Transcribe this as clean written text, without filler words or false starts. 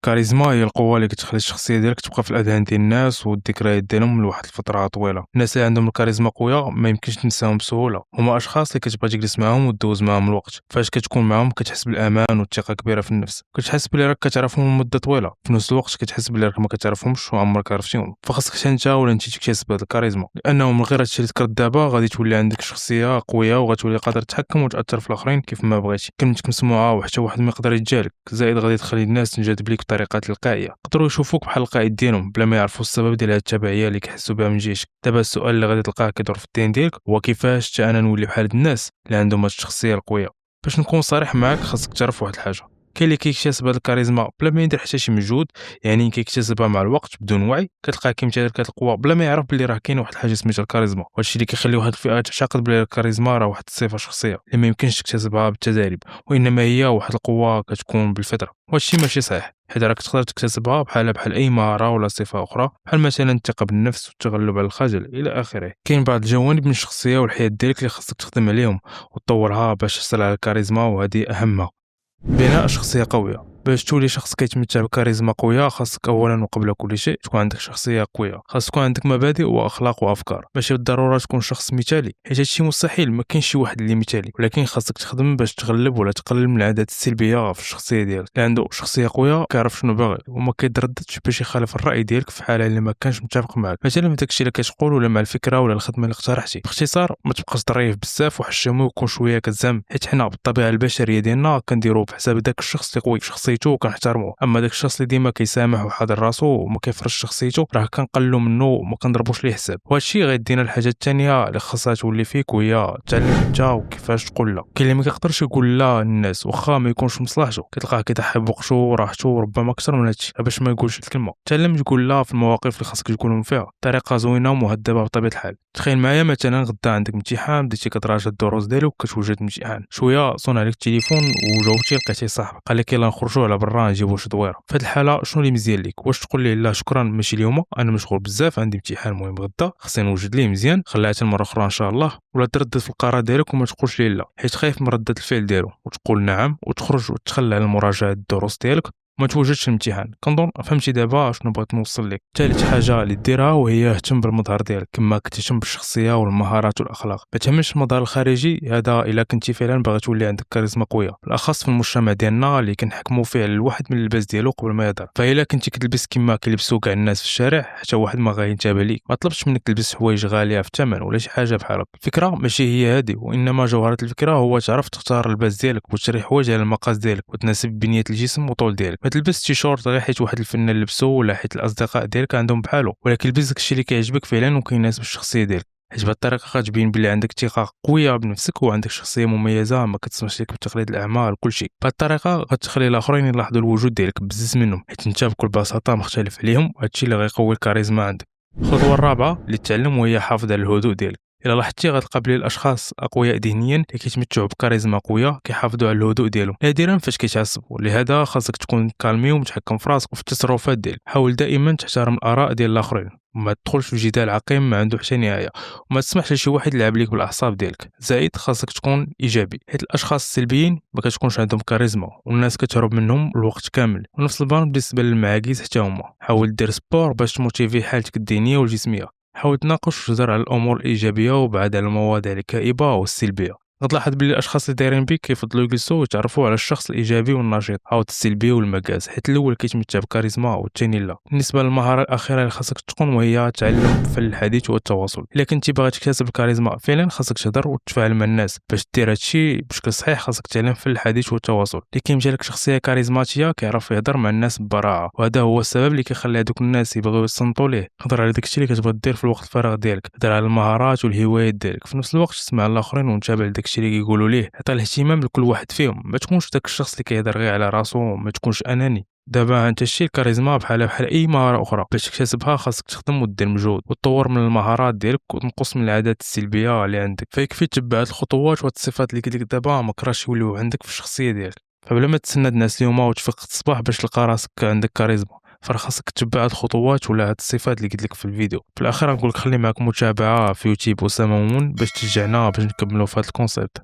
الكاريزما هي القوة اللي كتخلي الشخصية ديالك تبقى في الأذهان ديال الناس والذكريات ديالهم لواحد الفترة طويلة. الناس اللي عندهم الكاريزما قوية ما يمكنش تنساهم بسهولة، هما أشخاص اللي كتبغي تجلس معاهم وتدوز معاهم الوقت. فاش كتكون معاهم كتحس بالأمان والثقة كبيرة في النفس، كتحس بلي راك كتعرفهم مدة طويلة، في نفس الوقت كتحس بلي راك ما كتعرفهمش وعمرك عرفتيهم. فخاصك انت ولا انت تكتسب هاد الكاريزما، لأنه من غير هادشي اللي ذكرت دابا غادي تولي عندك شخصية قوية وغتولي قادر تحكم وتأثر في الآخرين كيف ما بغيتي. كلمتك مسموعة وحتى واحد ما يقدر يتجاهلك، زائد غادي تخلي الناس تنجذب ليك بطريقة تلقائية، يقدروا يشوفوك بحال القائد ديالهم بلا ما يعرفوا السبب ديال هاد التبعية اللي كيحسوا بها من جيشك. دابا السؤال اللي غادي تلقاه كيدور في الذهن ديالك هو كيفاش حتى انا نولي بحال هاد الناس اللي عندهم هاد الشخصية القوية. باش نكون صريح معاك خاصك تعرف واحد الحاجة، كاين اللي كيكتسب هاد الكاريزما بلا ما يدير حتى شي مجهود، يعني كيكتسبها مع الوقت بدون وعي. كتلقاه كيمتلك هاد القوة بلا ما يعرف بلي راه كاين واحد الحاجة سميتها الكاريزما، وهادشي اللي كيخلي واحد الفئة تعتقد بلي الكاريزما راه واحد الصفة شخصية اللي ما يمكنش تكتسبها بالتجارب، وانما هي واحد القوة كتكون بالفطرة. وهادشي ماشي صحيح، حيت راك تقدر تكتسبها بحال اي مهارة ولا صفة اخرى، بحال مثلا الثقة بالنفس والتغلب على الخجل الى اخره. كاين بعض الجوانب من الشخصية والحياة ديالك اللي خاصك تخدم عليهم وتطورها باش تحصل على الكاريزما، وهذه اهمها. بناء شخصية قوية. باش تولي شخص كيتمتع بكاريزما قوية خاصك أولا وقبل كل شيء تكون عندك شخصية قوية، خاص تكون عندك مبادئ وأخلاق وأفكار. ماشي بالضرورة تكون شخص مثالي، حيت هادشي مستحيل، ما كاينش شي واحد اللي مثالي، ولكن خاصك تخدم باش تغلب ولا تقلل من العادات السلبية في الشخصية ديالك. اللي عنده شخصية قوية كيعرف شنو باغي وما كيترددش باش يخالف الرأي ديالك في حالة اللي ما كانش متفق معك، مثلا في داكشي اللي كتقول ولا مع الفكرة ولا الخدمة اللي اقترحتي. باختصار ما تبقاش ظريف بزاف وحشمي وكون شوية كتزعم، حيت حنا بالطبيعة البشرية ديالنا كنديرو بحساب داك الشخص اللي قوي في شخصيته وكنحترموه. اما داك الشخص اللي ديما كيسامح وحاضر راسو وما كيفرش شخصيته راه كنقللو منه وما كنضربوش ليه حساب. وهادشي غيدينا الحاجه الثانيه اللي خاصها تولي فيك، وهي تعلم انت وكيفاش تقول لا. كاين اللي ما كيقدرش يقول لا للناس واخا ما يكونش في مصلحته، كتلقاه كيضحي بوقته وراحته وربما اكثر من هادشي باش ما يقولش الكلمه. تعلم تقول لا في المواقف اللي خاصك تقولهم فيها طريقه زوينه ومهذبه بطبيعه الحال. تخيل معايا مثلا غدا عندك امتحان، بديتي كتراجع الدروس ديالك وكتوجد الامتحان، شويه صون عليك التليفون وجاوبتي لقيتي صاحبك قال لك يلا نخرجوا على برا نجيبوا شي دويره. في هاد الحاله شنو اللي مزيان ليك؟ واش تقول ليه لا شكرا ماشي اليوم انا مشغول بزاف عندي امتحان مهم غدا خصني نوجد ليه مزيان خليها حتى المره اخرى ان شاء الله، ولا تردد في القرار ديالك وما تقولش ليه لا حيت خايف من رده الفعل ديالو، وتقول نعم وتخرج وتخلى على مراجعه الدروس ديالك ما توجدش الامتحان؟ كنظن فهمتي دابا شنو بغيت نوصل لك. ثالث حاجه اللي ديرها وهي اهتم بالمظهر ديالك كما كتهتم بالشخصيه والمهارات والاخلاق. ما تهمش المظهر الخارجي هذا الا كنتي فعلا باغي تولي عندك كاريزما قويه، بالاخص في المجتمع ديالنا اللي كنحكموا فيه على الواحد من اللباس ديالو قبل ما يهضر. فإلا كنتي كتلبس كما كيلبسوا كاع الناس في الشارع حتى واحد ما غينتبه ليك. ما طلبتش منك تلبس حوايج غاليه في الثمن ولا شي حاجه بحال هكا، الفكره ماشي هي هذه، وانما جوهره الفكره هو تعرف تختار اللباس ديالك وتشري حوايج على المقاس ديالك وتناسب بنيه الجسم وطول ديالك. ما تلبس تيشورت غير حيت واحد الفنان لبسو ولا حيت الاصدقاء ديالك عندهم بحالو، ولكن لبس داكشي اللي كيعجبك فعلا وكيناسب الشخصيه ديالك، حيت بهذه الطريقه غتبين بلي عندك ثقه قويه بنفسك وعندك شخصيه مميزه ما كتصنعش لك بتقليد الاعمال كلشي. بهذه الطريقه غتخلي الاخرين يلاحظوا الوجود ديالك بزز منهم حيت انت بكل بساطه مختلف عليهم، وهادشي اللي غيقوي الكاريزما عندك. الخطوه الرابعه اللي تعلم وهي حافظ على الهدوء ديالك. الا لاحظتي غتلقى بلي الاشخاص اقوياء ذهنيا اللي كيتمتعوا بكاريزما قويه كيحافظوا على الهدوء ديالهم نادرا فاش كيتعصبوا، لهذا خاصك تكون كالمي ومتحكم في راسك وفي التصرفات ديالك. حاول دائما تحترم الاراء ديال الاخرين وما تدخلش في جدال عقيم ما عنده حتى نهايه، وما تسمحش لشي واحد يلعب ليك بالاعصاب ديالك. زائد خاصك تكون ايجابي حيت الاشخاص السلبيين ما كتكونش عندهم كاريزما والناس كتهرب منهم الوقت كامل. ونفس البان بالنسبه للمعاكيس حتى هما، حاول دير سبور باش تموتيفي حالتك الذهنيه والجسميه، حاول تناقش وتهضر على الامور الايجابيه وبعد على المواضيع الكئيبه والسلبيه. غتلاحظ بلي الاشخاص اللي دايرين بك كيفضلوا يجلسوا ويتعرفوا على الشخص الايجابي والنشيط عوض السلبي والمكاس، حيت الاول كيتمتع بكاريزما والثاني لا. بالنسبه للمهاره الاخيره اللي خاصك تكون وهي تعلم فن الحديث والتواصل. الا كنتي باغي تكتسب الكاريزما فعلا خاصك تهضر وتتفاعل مع الناس. باش دير هادشي بشكل صحيح خاصك تعلم فن الحديث والتواصل. اللي كيمتلك شخصيه كاريزماتيه كيعرف يهضر مع الناس ببراعه، وهذا هو السبب اللي كيخلي هذوك الناس يبغيو يصنتوا ليه. هضر على داكشي اللي كتبغي دير في الوقت الفراغ ديالك، هضر على المهارات والهوايات ديالك، في نفس الوقت اسمع الاخرين وانتبه لداكشي اللي كيقولوا ليه. عطي الاهتمام لكل واحد فيهم، ما تكونش داك الشخص اللي كيهضر غير على راسو، ما تكونش اناني. دابا انت الشيء الكاريزما بحال اي مهاره اخرى، باش تكتسبها خاصك تخدم ودير مجهود وتطور من المهارات ديالك وتنقص من العادات السلبيه اللي عندك. فيكفي تتبع هاد الخطوات والصفات اللي قلت لك دابا ما كراش يوليو عندك في الشخصيه ديالك. فبلا ما تسنى الناس اليوم وتفيق الصباح باش تلقى راسك عندك كاريزما، فرخصك تتبع هاد الخطوات ولا هاد الصفات اللي قلت لك في الفيديو. في الاخير نقول لك خلي معك متابعه في يوتيوب اسامه مون باش تشجعنا باش نكملوا في هاد الكونسيبت.